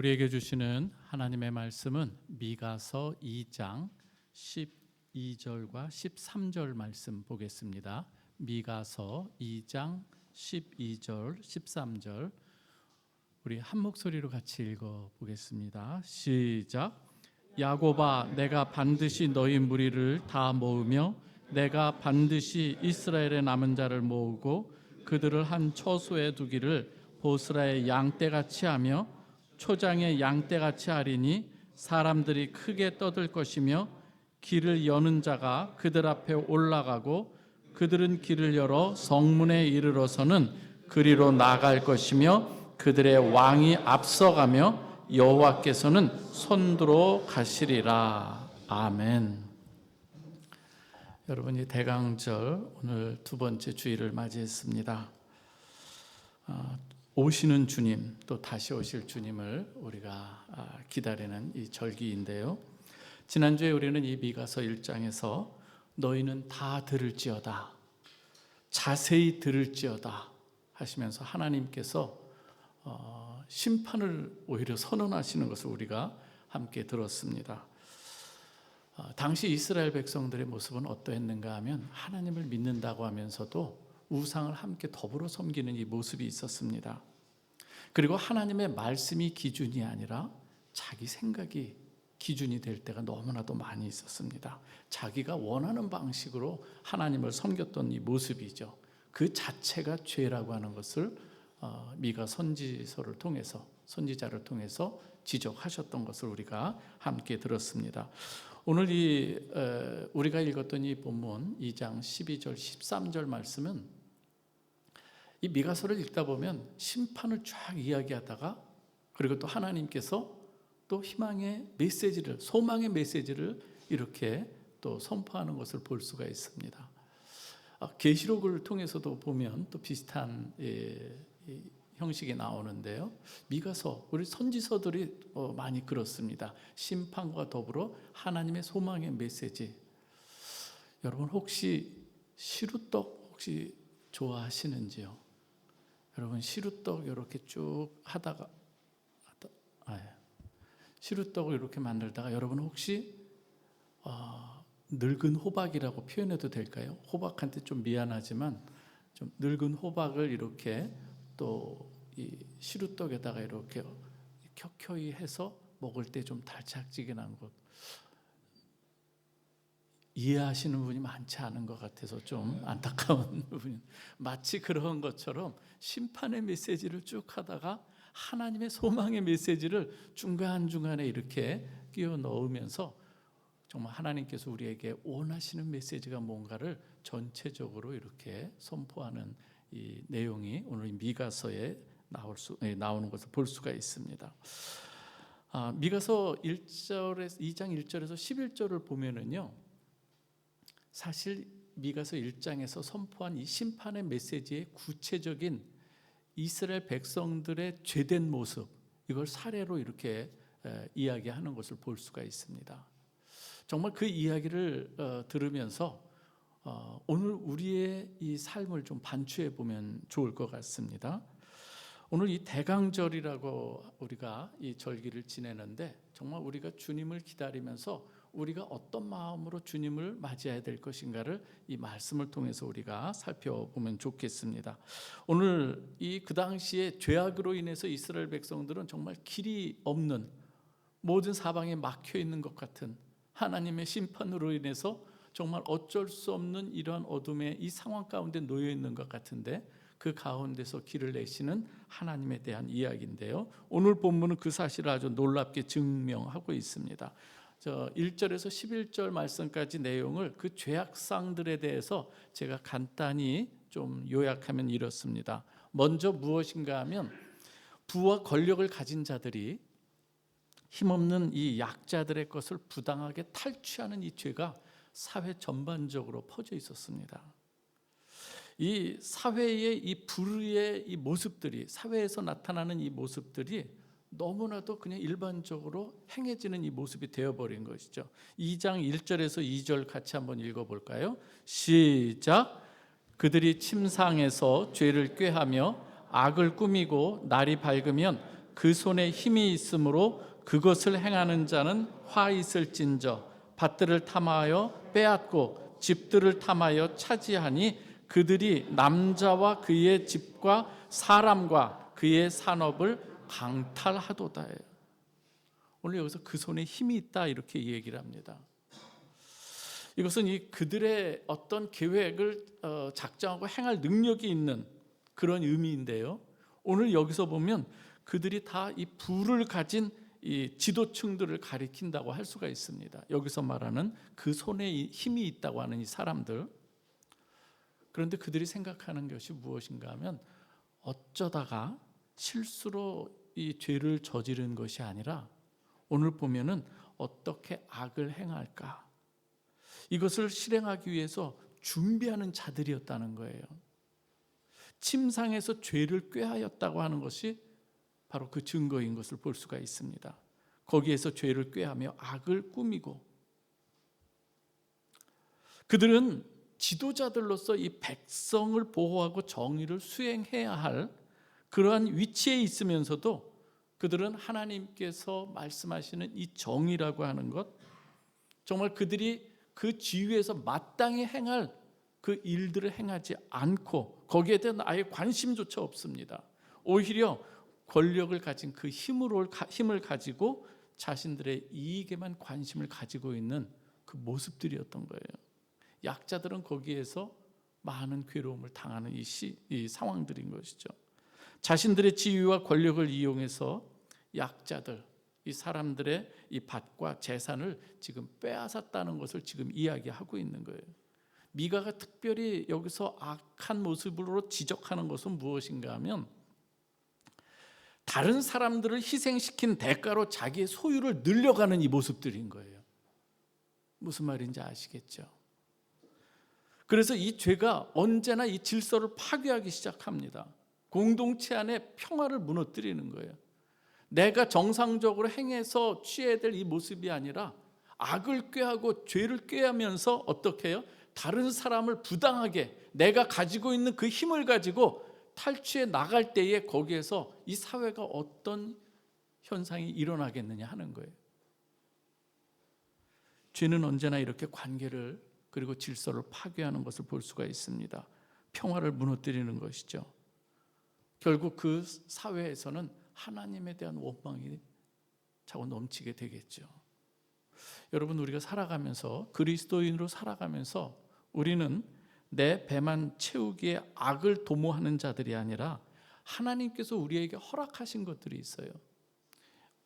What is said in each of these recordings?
우리에게 주시는 하나님의 말씀은 미가서 2장 12절과 13절 말씀 보겠습니다. 미가서 2장 12절, 13절 우리 한 목소리로 같이 읽어 보겠습니다. 시작. 야곱아, 내가 반드시 너희 무리를 다 모으며 내가 반드시 이스라엘의 남은 자를 모으고 그들을 한 처소에 두기를 보스라의 양떼같이 하며 초장의 양떼같이 하리니 사람들이 크게 떠들 것이며 길을 여는 자가 그들 앞에 올라가고 그들은 길을 열어 성문에 이르러서는 그리로 나갈 것이며 그들의 왕이 앞서가며 여호와께서는 손들어 가시리라. 아멘. 여러분, 이 대강절 오늘 두 번째 주일을 맞이했습니다. 오시는 주님, 또 다시 오실 주님을 우리가 기다리는 이 절기인데요. 지난주에 우리는 이 미가서 1장에서 너희는 다 들을지어다, 자세히 들을지어다 하시면서 하나님께서 심판을 오히려 선언하시는 것을 우리가 함께 들었습니다. 당시 이스라엘 백성들의 모습은 어떠했는가 하면 하나님을 믿는다고 하면서도 우상을 함께 더불어 섬기는 이 모습이 있었습니다. 그리고 하나님의 말씀이 기준이 아니라 자기 생각이 기준이 될 때가 너무나도 많이 있었습니다. 자기가 원하는 방식으로 하나님을 섬겼던 이 모습이죠. 그 자체가 죄라고 하는 것을 미가 선지서를 통해서, 선지자를 통해서 지적하셨던 것을 우리가 함께 들었습니다. 오늘 우리가 읽었던 이 본문 2장 12절 13절 말씀은 이 미가서를 읽다 보면 심판을 쫙 이야기하다가 그리고 또 하나님께서 또 희망의 메시지를, 소망의 메시지를 이렇게 또 선포하는 것을 볼 수가 있습니다. 계시록을 통해서도 보면 또 비슷한 형식이 나오는데요. 미가서, 우리 선지서들이 많이 그렇습니다. 심판과 더불어 하나님의 소망의 메시지. 여러분, 혹시 시루떡 혹시 좋아하시는지요? 여러분, 시루떡 이렇게 쭉 하다가 시루떡을 이렇게 만들다가 여러분 혹시 늙은 호박이라고 표현해도 될까요? 호박한테 좀 미안하지만 좀 늙은 호박을 이렇게 또 이 시루떡에다가 이렇게 켜켜이 해서 먹을 때 좀 달짝지근한 것 이해하시는 분이 많지 않은 것 같아서 좀 안타까운 부분이, 마치 그런 것처럼 심판의 메시지를 쭉 하다가 하나님의 소망의 메시지를 중간중간에 이렇게 끼워 넣으면서 정말 하나님께서 우리에게 원하시는 메시지가 뭔가를 전체적으로 이렇게 선포하는 이 내용이 오늘 미가서에 나오는 것을 볼 수가 있습니다. 미가서 2장 1절에서 11절을 보면은요, 사실 미가서 1장에서 선포한 이 심판의 메시지의 구체적인 이스라엘 백성들의 죄된 모습, 이걸 사례로 이렇게 이야기하는 것을 볼 수가 있습니다. 정말 그 이야기를 들으면서 오늘 우리의 이 삶을 좀 반추해 보면 좋을 것 같습니다. 오늘 이 대강절이라고 우리가 이 절기를 지내는데 정말 우리가 주님을 기다리면서 우리가 어떤 마음으로 주님을 맞이해야 될 것인가를 이 말씀을 통해서 우리가 살펴보면 좋겠습니다. 오늘 그 당시에 죄악으로 인해서 이스라엘 백성들은 정말 길이 없는, 모든 사방에 막혀 있는 것 같은 하나님의 심판으로 인해서 정말 어쩔 수 없는 이러한 어둠의 이 상황 가운데 놓여 있는 것 같은데 그 가운데서 길을 내시는 하나님에 대한 이야기인데요. 오늘 본문은 그 사실을 아주 놀랍게 증명하고 있습니다. 1절에서 11절 말씀까지 내용을, 그 죄악상들에 대해서 제가 간단히 좀 요약하면 이렇습니다. 먼저 무엇인가 하면 부와 권력을 가진 자들이 힘없는 이 약자들의 것을 부당하게 탈취하는 이 죄가 사회 전반적으로 퍼져 있었습니다. 이 사회의 이 불의의 이 모습들이, 사회에서 나타나는 이 모습들이 너무나도 그냥 일반적으로 행해지는 이 모습이 되어버린 것이죠. 2장 1절에서 2절 같이 한번 읽어볼까요? 시작. 그들이 침상에서 죄를 꾀하며 악을 꾸미고 날이 밝으면 그 손에 힘이 있으므로 그것을 행하는 자는 화 있을진저 밭들을 탐하여 빼앗고 집들을 탐하여 차지하니 그들이 남자와 그의 집과 사람과 그의 산업을 강탈하도다. 오늘 여기서 그 손에 힘이 있다 이렇게 얘기를 합니다. 이것은 이 그들의 어떤 계획을 작정하고 행할 능력이 있는 그런 의미인데요. 오늘 여기서 보면 그들이 다 이 부를 가진 이 지도층들을 가리킨다고 할 수가 있습니다. 여기서 말하는 그 손에 힘이 있다고 하는 이 사람들. 그런데 그들이 생각하는 것이 무엇인가 하면 어쩌다가 실수로 이 죄를 저지른 것이 아니라 오늘 보면은 어떻게 악을 행할까, 이것을 실행하기 위해서 준비하는 자들이었다는 거예요. 침상에서 죄를 꾀하였다고 하는 것이 바로 그 증거인 것을 볼 수가 있습니다. 거기에서 죄를 꾀하며 악을 꾸미고, 그들은 지도자들로서 이 백성을 보호하고 정의를 수행해야 할 그러한 위치에 있으면서도 그들은 하나님께서 말씀하시는 이 정의라고 하는 것, 정말 그들이 그 지위에서 마땅히 행할 그 일들을 행하지 않고 거기에 대한 아예 관심조차 없습니다. 오히려 권력을 가진 그 힘을 가지고 자신들의 이익에만 관심을 가지고 있는 그 모습들이었던 거예요. 약자들은 거기에서 많은 괴로움을 당하는 이 상황들인 것이죠. 자신들의 지위와 권력을 이용해서 약자들, 이 사람들의 이 밭과 재산을 지금 빼앗았다는 것을 지금 이야기하고 있는 거예요. 미가가 특별히 여기서 악한 모습으로 지적하는 것은 무엇인가 하면 다른 사람들을 희생시킨 대가로 자기의 소유를 늘려가는 이 모습들인 거예요. 무슨 말인지 아시겠죠? 그래서 이 죄가 언제나 이 질서를 파괴하기 시작합니다. 공동체 안에 평화를 무너뜨리는 거예요. 내가 정상적으로 행해서 취해야 될 이 모습이 아니라 악을 꾀하고 죄를 꾀하면서 어떻게 해요? 다른 사람을 부당하게 내가 가지고 있는 그 힘을 가지고 탈취해 나갈 때에 거기에서 이 사회가 어떤 현상이 일어나겠느냐 하는 거예요. 죄는 언제나 이렇게 관계를 그리고 질서를 파괴하는 것을 볼 수가 있습니다. 평화를 무너뜨리는 것이죠. 결국 그 사회에서는 하나님에 대한 원망이 자꾸 넘치게 되겠죠. 여러분, 우리가 살아가면서 그리스도인으로 살아가면서 우리는 내 배만 채우기에 악을 도모하는 자들이 아니라 하나님께서 우리에게 허락하신 것들이 있어요.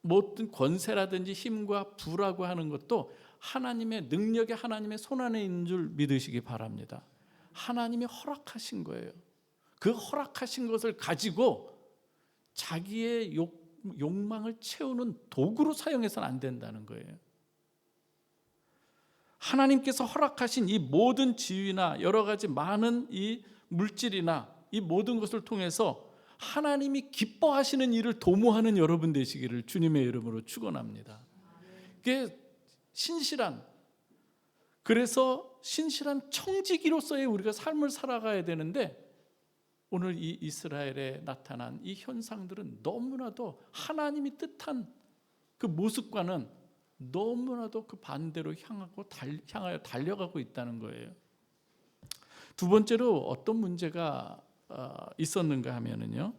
모든 권세라든지 힘과 부라고 하는 것도 하나님의 능력이 하나님의 손안에 있는 줄 믿으시기 바랍니다. 하나님이 허락하신 거예요. 그 허락하신 것을 가지고 자기의 욕망을 채우는 도구로 사용해서는 안 된다는 거예요. 하나님께서 허락하신 이 모든 지위나 여러 가지 많은 이 물질이나 이 모든 것을 통해서 하나님이 기뻐하시는 일을 도모하는 여러분 되시기를 주님의 이름으로 축원합니다. 그게 신실한, 그래서 신실한 청지기로서의 우리가 삶을 살아가야 되는데 오늘 이 이스라엘에 나타난 이 현상들은 너무나도 하나님이 뜻한 그 모습과는 너무나도 그 반대로 향하여 달려가고 있다는 거예요. 두 번째로 어떤 문제가 있었는가 하면은요,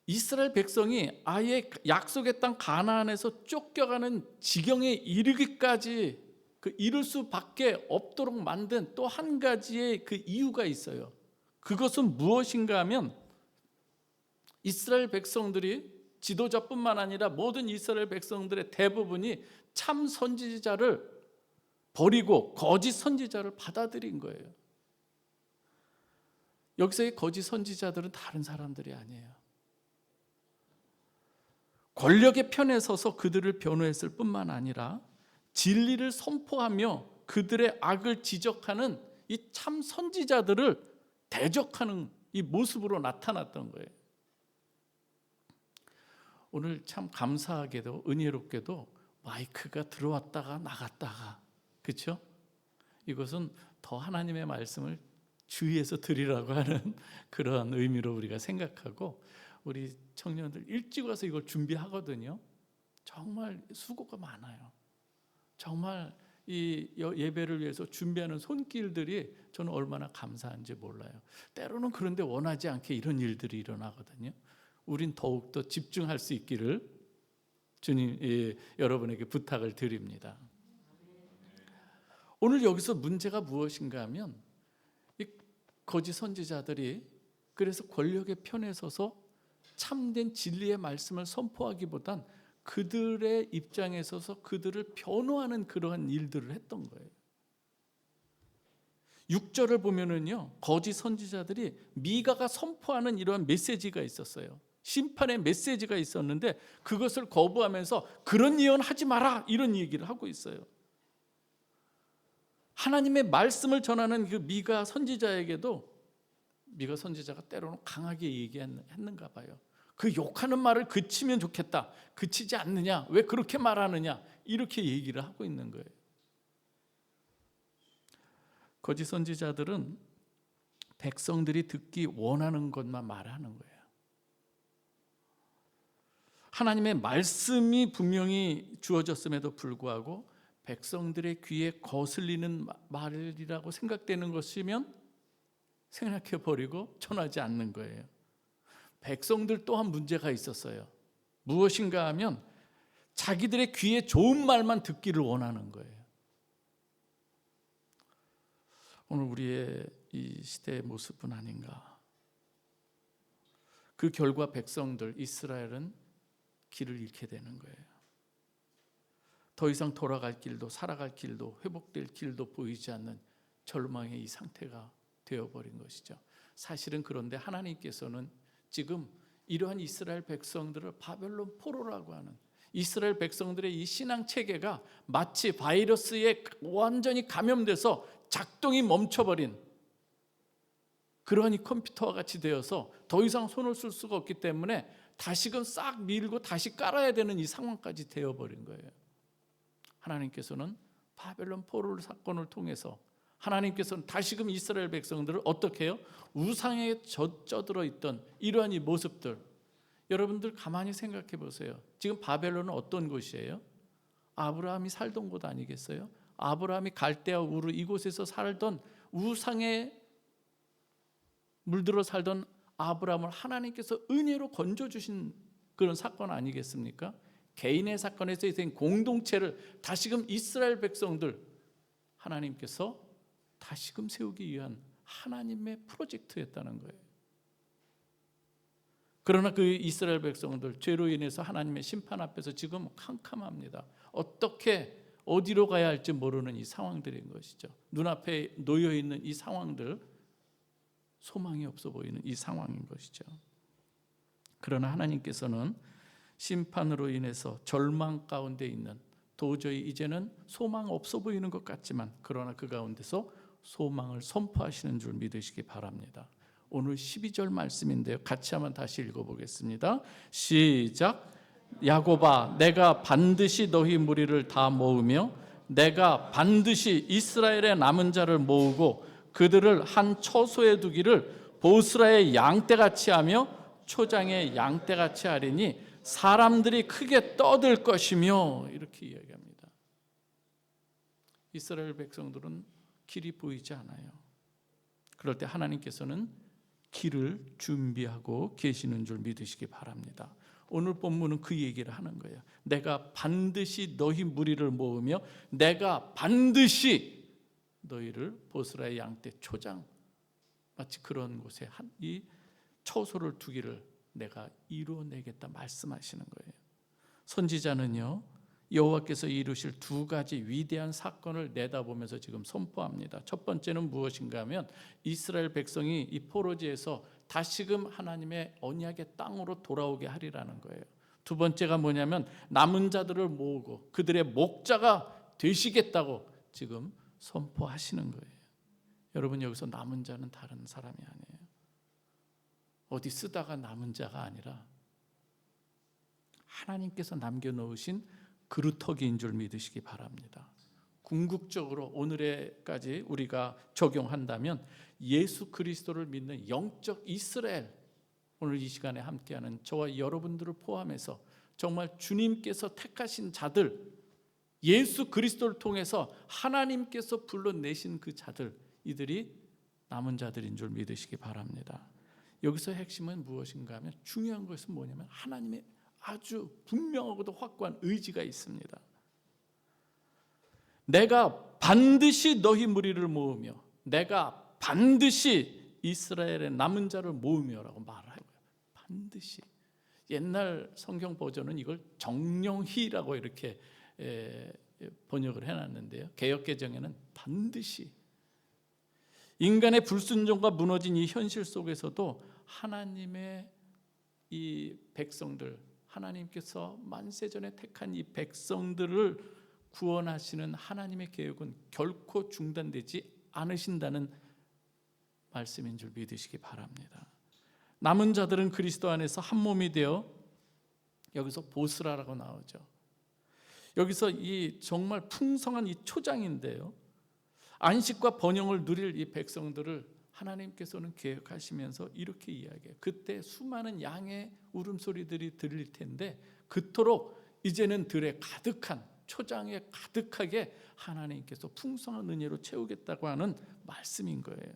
이스라엘 백성이 아예 약속의 땅 가나안에서 쫓겨가는 지경에 이르기까지 그 이룰 수밖에 없도록 만든 또 한 가지의 그 이유가 있어요. 그것은 무엇인가 하면 이스라엘 백성들이, 지도자뿐만 아니라 모든 이스라엘 백성들의 대부분이 참 선지자를 버리고 거짓 선지자를 받아들인 거예요. 여기서의 거짓 선지자들은 다른 사람들이 아니에요. 권력의 편에 서서 그들을 변호했을 뿐만 아니라 진리를 선포하며 그들의 악을 지적하는 이 참 선지자들을 대적하는 이 모습으로 나타났던 거예요. 오늘 참 감사하게도 은혜롭게도 마이크가 들어왔다가 나갔다가, 그렇죠? 이것은 더 하나님의 말씀을 주의해서 드리라고 하는 그런 의미로 우리가 생각하고, 우리 청년들 일찍 와서 이걸 준비하거든요. 정말 수고가 많아요. 정말 이 예배를 위해서 준비하는 손길들이 저는 얼마나 감사한지 몰라요. 때로는 그런데 원하지 않게 이런 일들이 일어나거든요. 우린 더욱더 집중할 수 있기를 주님, 여러분에게 부탁을 드립니다. 오늘 여기서 문제가 무엇인가 하면 이 거짓 선지자들이 그래서 권력의 편에 서서 참된 진리의 말씀을 선포하기보단 그들의 입장에 서서 그들을 변호하는 그러한 일들을 했던 거예요. 6절을 보면은요, 거짓 선지자들이 미가가 선포하는 이러한 메시지가 있었어요. 심판의 메시지가 있었는데 그것을 거부하면서 그런 예언하지 마라 이런 얘기를 하고 있어요. 하나님의 말씀을 전하는 그 미가 선지자에게도 미가 선지자가 때로는 강하게 얘기했는가 봐요. 그 욕하는 말을 그치면 좋겠다. 그치지 않느냐? 왜 그렇게 말하느냐? 이렇게 얘기를 하고 있는 거예요. 거짓 선지자들은 백성들이 듣기 원하는 것만 말하는 거예요. 하나님의 말씀이 분명히 주어졌음에도 불구하고 백성들의 귀에 거슬리는 말이라고 생각되는 것이면 생략해버리고 전하지 않는 거예요. 백성들 또한 문제가 있었어요. 무엇인가 하면 자기들의 귀에 좋은 말만 듣기를 원하는 거예요. 오늘 우리의 이 시대의 모습은 아닌가. 그 결과 백성들 이스라엘은 길을 잃게 되는 거예요. 더 이상 돌아갈 길도 살아갈 길도 회복될 길도 보이지 않는 절망의 이 상태가 되어버린 것이죠. 사실은 그런데 하나님께서는 지금 이러한 이스라엘 백성들을 바벨론 포로라고 하는 이스라엘 백성들의 이 신앙 체계가 마치 바이러스에 완전히 감염돼서 작동이 멈춰버린 그러한 이 컴퓨터와 같이 되어서 더 이상 손을 쓸 수가 없기 때문에 다시금 싹 밀고 다시 깔아야 되는 이 상황까지 되어버린 거예요. 하나님께서는 바벨론 포로 사건을 통해서 하나님께서는 다시금 이스라엘 백성들을 어떻게 해요? 우상에 젖들어 있던 이러한 이 모습들, 여러분들 가만히 생각해 보세요. 지금 바벨론은 어떤 곳이에요? 아브라함이 살던 곳 아니겠어요? 아브라함이 갈대아 우르 이곳에서 살던 우상에 물들어 살던 아브라함을 하나님께서 은혜로 건져주신 그런 사건 아니겠습니까? 개인의 사건에서 생 공동체를 다시금 이스라엘 백성들 하나님께서 다시금 세우기 위한 하나님의 프로젝트였다는 거예요. 그러나 그 이스라엘 백성들 죄로 인해서 하나님의 심판 앞에서 지금 캄캄합니다. 어떻게 어디로 가야 할지 모르는 이 상황들인 것이죠. 눈앞에 놓여 있는 이 상황들, 소망이 없어 보이는 이 상황인 것이죠. 그러나 하나님께서는 심판으로 인해서 절망 가운데 있는 도저히 이제는 소망 없어 보이는 것 같지만 그러나 그 가운데서 소망을 선포하시는 줄 믿으시기 바랍니다. 오늘 12절 말씀인데요. 같이 한번 다시 읽어보겠습니다. 시작. 야곱아, 내가 반드시 너희 무리를 다 모으며 내가 반드시 이스라엘의 남은 자를 모으고 그들을 한 처소에 두기를 보스라의 양떼같이 하며 초장의 양떼같이 하리니 사람들이 크게 떠들 것이며 이렇게 이야기합니다. 이스라엘 백성들은 길이 보이지 않아요. 그럴 때 하나님께서는 길을 준비하고 계시는 줄 믿으시기 바랍니다. 오늘 본문은 그 얘기를 하는 거예요. 내가 반드시 너희 무리를 모으며 내가 반드시 너희를 보스라의 양떼 초장 마치 그런 곳에 이 처소를 두기를 내가 이루어내겠다 말씀하시는 거예요. 선지자는요 여호와께서 이루실 두 가지 위대한 사건을 내다보면서 지금 선포합니다. 첫 번째는 무엇인가 하면 이스라엘 백성이 이 포로지에서 다시금 하나님의 언약의 땅으로 돌아오게 하리라는 거예요. 두 번째가 뭐냐면 남은 자들을 모으고 그들의 목자가 되시겠다고 지금 선포하시는 거예요. 여러분 여기서 남은 자는 다른 사람이 아니에요. 어디 쓰다가 남은 자가 아니라 하나님께서 남겨놓으신 그루터기인 줄 믿으시기 바랍니다. 궁극적으로 오늘에까지 우리가 적용한다면 예수 그리스도를 믿는 영적 이스라엘, 오늘 이 시간에 함께하는 저와 여러분들을 포함해서 정말 주님께서 택하신 자들, 예수 그리스도를 통해서 하나님께서 불러내신 그 자들, 이들이 남은 자들인 줄 믿으시기 바랍니다. 여기서 핵심은 무엇인가 하면, 중요한 것은 뭐냐면 하나님의 아주 분명하고도 확고한 의지가 있습니다. 내가 반드시 너희 무리를 모으며 내가 반드시 이스라엘의 남은 자를 모으며라고 말해요. 반드시. 옛날 성경 버전은 이걸 정령히라고 이렇게 번역을 해놨는데요, 개역 개정에는 반드시. 인간의 불순종과 무너진 이 현실 속에서도 하나님의 이 백성들, 하나님께서 만세전에 택한 이 백성들을 구원하시는 하나님의 계획은 결코 중단되지 않으신다는 말씀인 줄 믿으시기 바랍니다. 남은 자들은 그리스도 안에서 한 몸이 되어, 여기서 보스라라고 나오죠. 여기서 이 정말 풍성한 이 초장인데요, 안식과 번영을 누릴 이 백성들을 하나님께서는 계획하시면서 이렇게 이야기해요. 그때 수많은 양의 울음소리들이 들릴 텐데 그토록 이제는 들에 가득한, 초장에 가득하게 하나님께서 풍성한 은혜로 채우겠다고 하는 말씀인 거예요.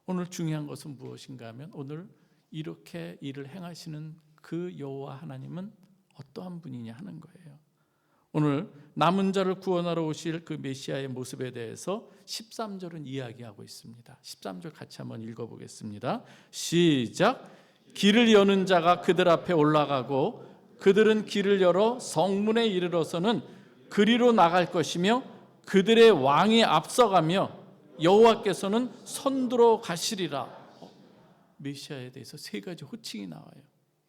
오늘 중요한 것은 무엇인가 하면, 오늘 이렇게 일을 행하시는 그 여호와 하나님은 어떠한 분이냐 하는 거예요. 오늘 남은 자를 구원하러 오실 그 메시아의 모습에 대해서 13절은 이야기하고 있습니다. 13절 같이 한번 읽어보겠습니다. 시작. 길을 여는 자가 그들 앞에 올라가고 그들은 길을 열어 성문에 이르러서는 그리로 나갈 것이며 그들의 왕이 앞서가며 여호와께서는 선두로 가시리라. 메시아에 대해서 세 가지 호칭이 나와요.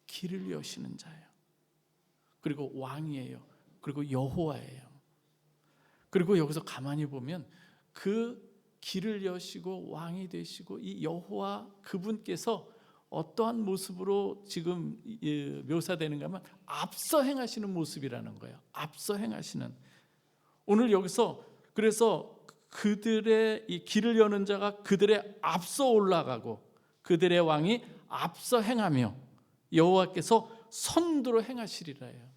길을 여시는 자예요. 그리고 왕이에요. 그리고 여호와예요. 그리고 여기서 가만히 보면 그 길을 여시고 왕이 되시고 이 여호와 그분께서 어떠한 모습으로 지금 묘사되는가 하면 앞서 행하시는 모습이라는 거예요. 앞서 행하시는. 오늘 여기서 그래서 그들의 이 길을 여는 자가 그들의 앞서 올라가고 그들의 왕이 앞서 행하며 여호와께서 선두로 행하시리라예요.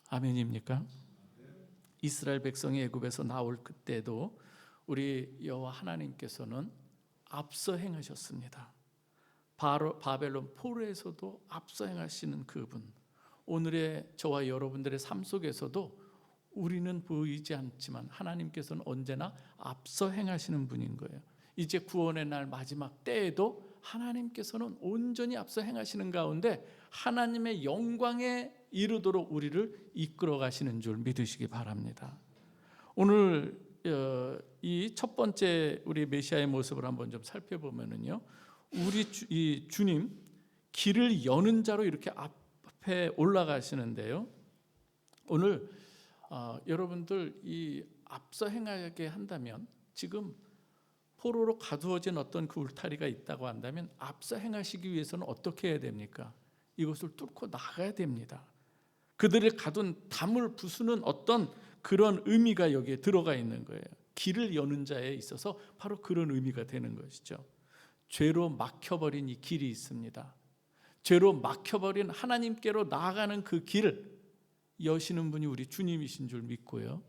아멘입니까? 이스라엘 백성이 애굽에서 나올 그때도 우리 여호와 하나님께서는 앞서 행하셨습니다. 바벨론 포로에서도 앞서 행하시는 그분, 오늘의 저와 여러분들의 삶 속에서도 우리는 보이지 않지만 하나님께서는 언제나 앞서 행하시는 분인 거예요. 이제 구원의 날 마지막 때에도 하나님께서는 온전히 앞서 행하시는 가운데 하나님의 영광에 이르도록 우리를 이끌어 가시는 줄 믿으시기 바랍니다. 오늘 이 첫 번째 우리 메시아의 모습을 한번 좀 살펴보면은요, 우리 주님 길을 여는 자로 이렇게 앞에 올라가시는데요, 오늘 여러분들 이 앞서 행하게 한다면, 지금 포로로 가두어진 어떤 그 울타리가 있다고 한다면 앞서 행하시기 위해서는 어떻게 해야 됩니까? 이것을 뚫고 나가야 됩니다. 그들을 가둔 담을 부수는 어떤 그런 의미가 여기에 들어가 있는 거예요. 길을 여는 자에 있어서 바로 그런 의미가 되는 것이죠. 죄로 막혀버린 이 길이 있습니다. 죄로 막혀버린 하나님께로 나아가는 그 길을 여시는 분이 우리 주님이신 줄 믿고요,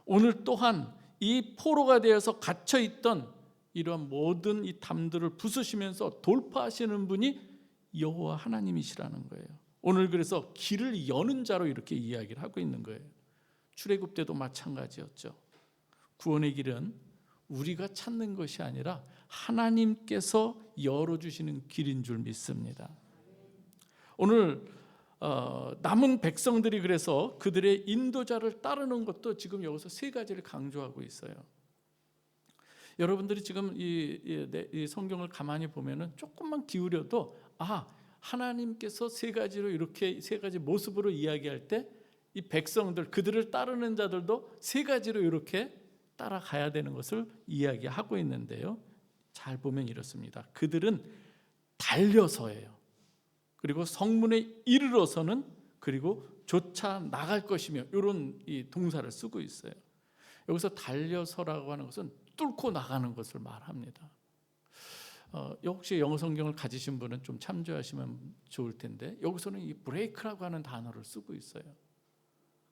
오늘 또한 이 포로가 되어서 갇혀있던 이러한 모든 이 담들을 부수시면서 돌파하시는 분이 여호와 하나님이시라는 거예요. 오늘 그래서 길을 여는 자로 이렇게 이야기를 하고 있는 거예요. 출애굽 때도 마찬가지였죠. 구원의 길은 우리가 찾는 것이 아니라 하나님께서 열어주시는 길인 줄 믿습니다. 오늘 남은 백성들이 그래서 그들의 인도자를 따르는 것도 지금 여기서 세 가지를 강조하고 있어요. 여러분들이 지금 이 성경을 가만히 보면은 조금만 기울여도 하나님께서 세 가지로 이렇게 세 가지 모습으로 이야기할 때 이 백성들, 그들을 따르는 자들도 세 가지로 이렇게 따라가야 되는 것을 이야기하고 있는데요, 잘 보면 이렇습니다. 그들은 달려서예요. 그리고 성문에 이르러서는, 그리고 쫓아 나갈 것이며, 이런 이 동사를 쓰고 있어요. 여기서 달려서라고 하는 것은 뚫고 나가는 것을 말합니다. 혹시 영어 성경을 가지신 분은 좀 참조하시면 좋을 텐데 여기서는 이 브레이크라고 하는 단어를 쓰고 있어요.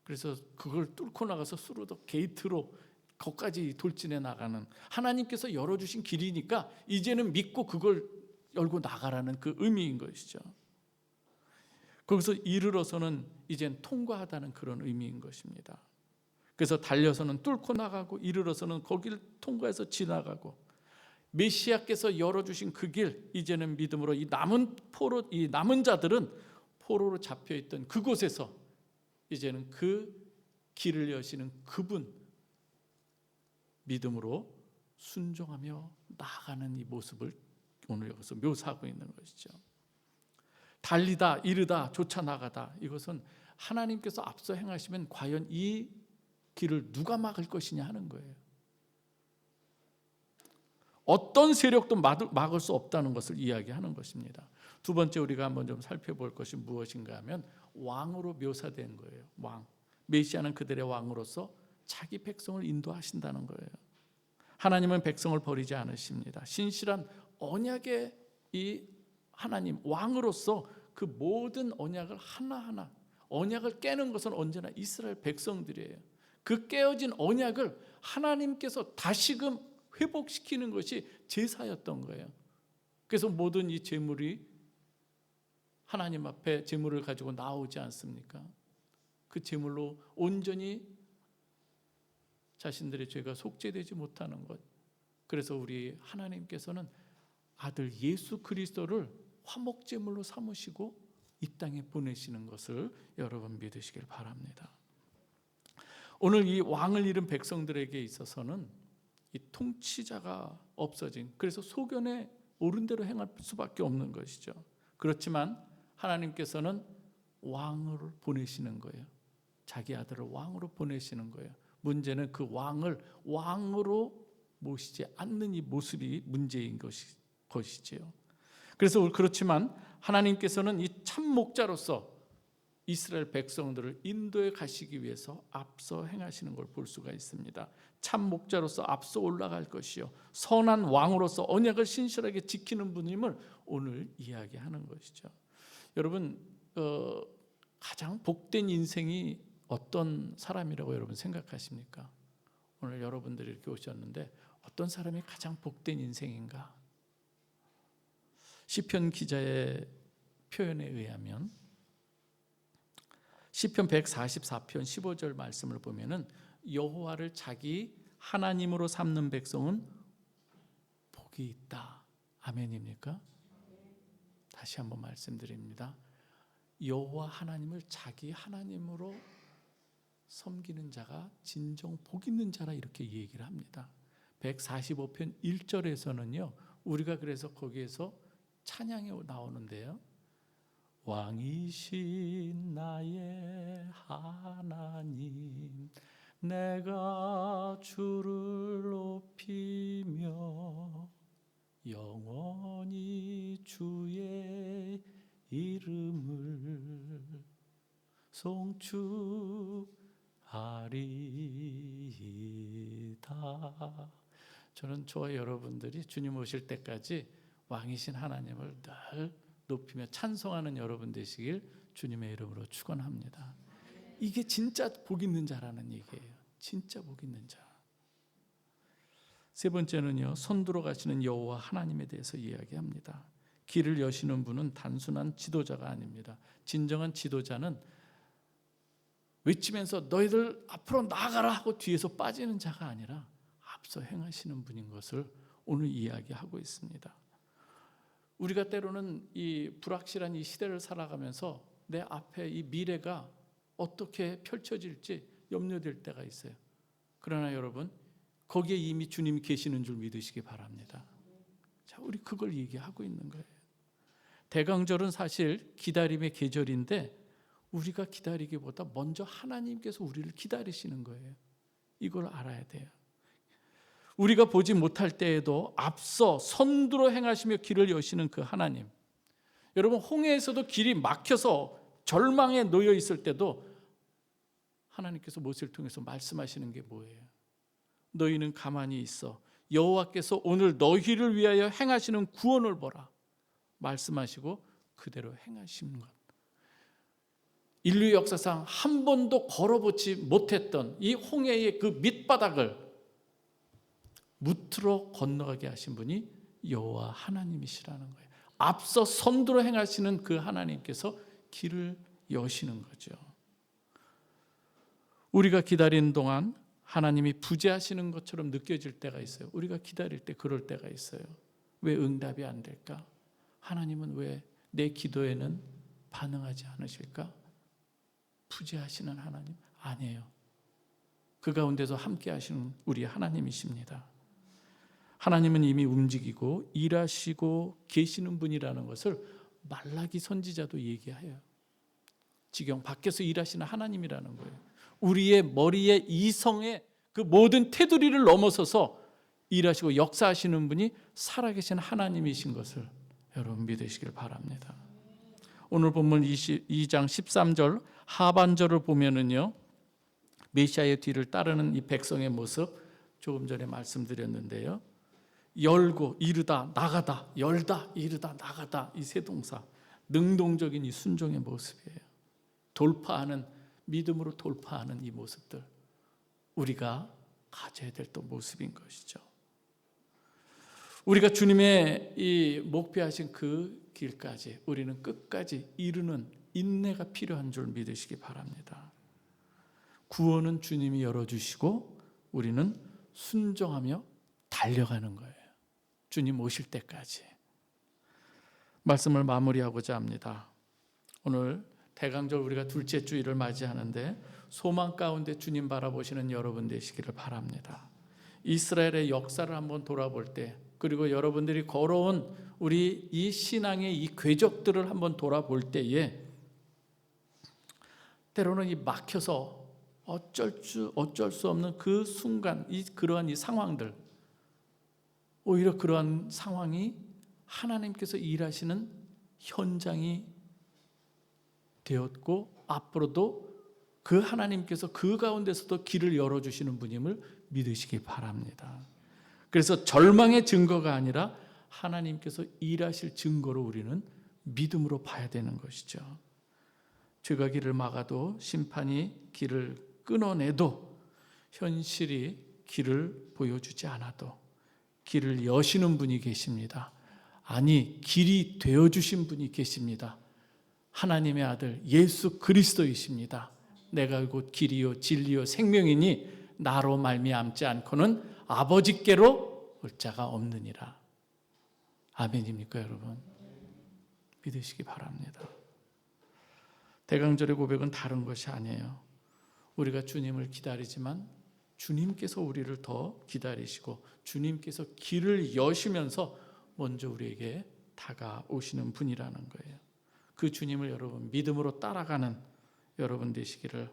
그래서 그걸 뚫고 나가서 스루더 게이트로 거기까지 돌진해 나가는, 하나님께서 열어주신 길이니까 이제는 믿고 그걸 열고 나가라는 그 의미인 것이죠. 거기서 이르러서는 이젠 통과하다는 그런 의미인 것입니다. 그래서 달려서는 뚫고 나가고 이르러서는 거기를 통과해서 지나가고, 메시아께서 열어주신 그 길, 이제는 믿음으로 이 남은 자들은 포로로 잡혀있던 그곳에서 이제는 그 길을 여시는 그분, 믿음으로 순종하며 나아가는 이 모습을 오늘 여기서 묘사하고 있는 것이죠. 달리다, 이르다, 쫓아나가다, 이것은 하나님께서 앞서 행하시면 과연 이 길을 누가 막을 것이냐 하는 거예요. 어떤 세력도 막을 수 없다는 것을 이야기하는 것입니다. 두 번째 우리가 한번 좀 살펴볼 것이 무엇인가 하면 왕으로 묘사된 거예요. 왕. 메시아는 그들의 왕으로서 자기 백성을 인도하신다는 거예요. 하나님은 백성을 버리지 않으십니다. 신실한 언약의 이 하나님, 왕으로서 그 모든 언약을 하나하나, 언약을 깨는 것은 언제나 이스라엘 백성들이에요. 그 깨어진 언약을 하나님께서 다시금 회복시키는 것이 제사였던 거예요. 그래서 모든 이 제물이 하나님 앞에 제물을 가지고 나오지 않습니까? 그 제물로 온전히 자신들의 죄가 속죄되지 못하는 것. 그래서 우리 하나님께서는 아들 예수 그리스도를 화목제물로 삼으시고 이 땅에 보내시는 것을 여러분 믿으시길 바랍니다. 오늘 이 왕을 잃은 백성들에게 있어서는 이 통치자가 없어진, 그래서 소견에 옳은 대로 행할 수밖에 없는 것이죠. 그렇지만 하나님께서는 왕을 보내시는 거예요. 자기 아들을 왕으로 보내시는 거예요. 문제는 그 왕을 왕으로 모시지 않는 이 모습이 문제인 것이지요. 그래서 그렇지만 하나님께서는 이 참 목자로서 이스라엘 백성들을 인도에 가시기 위해서 앞서 행하시는 걸 볼 수가 있습니다. 참 목자로서 앞서 올라갈 것이요, 선한 왕으로서 언약을 신실하게 지키는 분임을 오늘 이야기하는 것이죠. 여러분, 가장 복된 인생이 어떤 사람이라고 여러분 생각하십니까? 오늘 여러분들이 이렇게 오셨는데 어떤 사람이 가장 복된 인생인가? 시편 기자의 표현에 의하면 시편 144편 15절 말씀을 보면은 여호와를 자기 하나님으로 삼는 백성은 복이 있다. 아멘입니까? 다시 한번 말씀드립니다. 여호와 하나님을 자기 하나님으로 섬기는 자가 진정 복 있는 자라, 이렇게 얘기를 합니다. 145편 1절에서는요, 우리가 그래서 거기에서 찬양이 나오는데요, 왕이신 나의 하나님, 내가 주를 높이며 영원히 주의 이름을 송축하리이다. 저는 저와 여러분들이 주님 오실 때까지 왕이신 하나님을 늘 높이며 찬송하는 여러분 되시길 주님의 이름으로 축원합니다. 이게 진짜 복 있는 자라는 얘기예요. 진짜 복 있는 자. 세 번째는요, 선두로 가시는 여호와 하나님에 대해서 이야기합니다. 길을 여시는 분은 단순한 지도자가 아닙니다. 진정한 지도자는 외치면서 너희들 앞으로 나아가라 하고 뒤에서 빠지는 자가 아니라 앞서 행하시는 분인 것을 오늘 이야기하고 있습니다. 우리가 때로는 이 불확실한 이 시대를 살아가면서 내 앞에 이 미래가 어떻게 펼쳐질지 염려될 때가 있어요. 그러나 여러분, 거기에 이미 주님이 계시는 줄 믿으시기 바랍니다. 자, 우리 그걸 얘기하고 있는 거예요. 대강절은 사실 기다림의 계절인데 우리가 기다리기보다 먼저 하나님께서 우리를 기다리시는 거예요. 이걸 알아야 돼요. 우리가 보지 못할 때에도 앞서 선두로 행하시며 길을 여시는 그 하나님. 여러분, 홍해에서도 길이 막혀서 절망에 놓여 있을 때도 하나님께서 모세를 통해서 말씀하시는 게 뭐예요? 너희는 가만히 있어 여호와께서 오늘 너희를 위하여 행하시는 구원을 보라 말씀하시고 그대로 행하시는 것. 인류 역사상 한 번도 걸어보지 못했던 이 홍해의 그 밑바닥을 무트로 건너가게 하신 분이 여호와 하나님이시라는 거예요. 앞서 선두로 행하시는 그 하나님께서 길을 여시는 거죠. 우리가 기다리는 동안 하나님이 부재하시는 것처럼 느껴질 때가 있어요. 우리가 기다릴 때 그럴 때가 있어요. 왜 응답이 안 될까? 하나님은 왜 내 기도에는 반응하지 않으실까? 부재하시는 하나님? 아니에요. 그 가운데서 함께 하시는 우리 하나님이십니다. 하나님은 이미 움직이고 일하시고 계시는 분이라는 것을 말라기 선지자도 얘기해요. 지경 밖에서 일하시는 하나님이라는 거예요. 우리의 머리에 이성의 그 모든 테두리를 넘어서서 일하시고 역사하시는 분이 살아계신 하나님이신 것을 여러분 믿으시길 바랍니다. 오늘 본문 22장 13절 하반절을 보면은요, 메시아의 뒤를 따르는 이 백성의 모습 조금 전에 말씀드렸는데요. 열고 이르다 나가다, 열다 이르다 나가다, 이 세 동사 능동적인 이 순종의 모습이에요. 돌파하는, 믿음으로 돌파하는 이 모습들, 우리가 가져야 될 또 모습인 것이죠. 우리가 주님의 이 목표하신 그 길까지 우리는 끝까지 이루는 인내가 필요한 줄 믿으시기 바랍니다. 구원은 주님이 열어주시고 우리는 순종하며 달려가는 거예요. 주님 오실 때까지. 말씀을 마무리하고자 합니다. 오늘 대강절 우리가 둘째 주일을 맞이하는데 소망 가운데 주님 바라보시는 여러분 되시기를 바랍니다. 이스라엘의 역사를 한번 돌아볼 때, 그리고 여러분들이 걸어온 우리 이 신앙의 이 궤적들을 한번 돌아볼 때에 때로는 이 막혀서 어쩔 수 없는 그 순간, 그러한 이 상황들, 오히려 그러한 상황이 하나님께서 일하시는 현장이 되었고 앞으로도 그 하나님께서 그 가운데서도 길을 열어주시는 분임을 믿으시기 바랍니다. 그래서 절망의 증거가 아니라 하나님께서 일하실 증거로 우리는 믿음으로 봐야 되는 것이죠. 죄가 길을 막아도 심판이 길을 끊어내도 현실이 길을 보여주지 않아도 길을 여시는 분이 계십니다. 아니, 길이 되어주신 분이 계십니다. 하나님의 아들 예수 그리스도이십니다. 내가 곧 길이요 진리요 생명이니 나로 말미암지 않고는 아버지께로 올 자가 없느니라. 아멘입니까 여러분? 믿으시기 바랍니다. 대강절의 고백은 다른 것이 아니에요. 우리가 주님을 기다리지만 주님께서 우리를 더 기다리시고 주님께서 길을 여시면서 먼저 우리에게 다가오시는 분이라는 거예요. 그 주님을 여러분 믿음으로 따라가는 여러분 되시기를.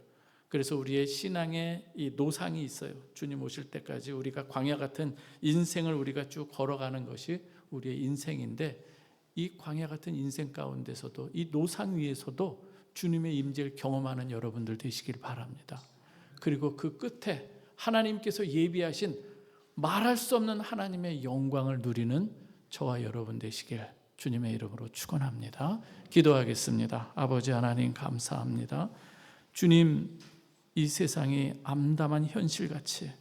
그래서 우리의 신앙에 이 노상이 있어요. 주님 오실 때까지 우리가 광야 같은 인생을 우리가 쭉 걸어가는 것이 우리의 인생인데, 이 광야 같은 인생 가운데서도 이 노상 위에서도 주님의 임재를 경험하는 여러분들 되시길 바랍니다. 그리고 그 끝에 하나님께서 예비하신 말할 수 없는 하나님의 영광을 누리는 저와 여러분 되시길 주님의 이름으로 축원합니다. 기도하겠습니다. 아버지 하나님 감사합니다. 주님, 이 세상이 암담한 현실같이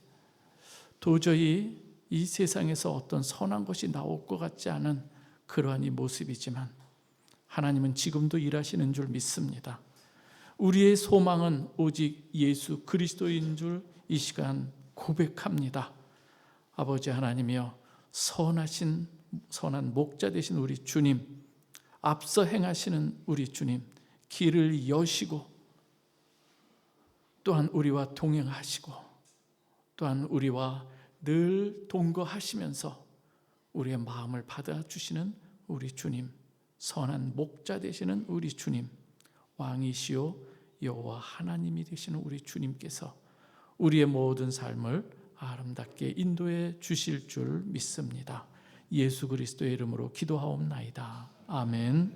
도저히 이 세상에서 어떤 선한 것이 나올 것 같지 않은 그러한 이 모습이지만 하나님은 지금도 일하시는 줄 믿습니다. 우리의 소망은 오직 예수 그리스도인 줄 이 시간 고백합니다. 아버지 하나님이여, 선한 목자 되신 우리 주님, 앞서 행하시는 우리 주님, 길을 여시고 또한 우리와 동행하시고 또한 우리와 늘 동거하시면서 우리의 마음을 받아주시는 우리 주님, 선한 목자 되시는 우리 주님, 왕이시요 여호와 하나님이 되시는 우리 주님께서 우리의 모든 삶을 아름답게 인도해 주실 줄 믿습니다. 예수 그리스도의 이름으로 기도하옵나이다. 아멘.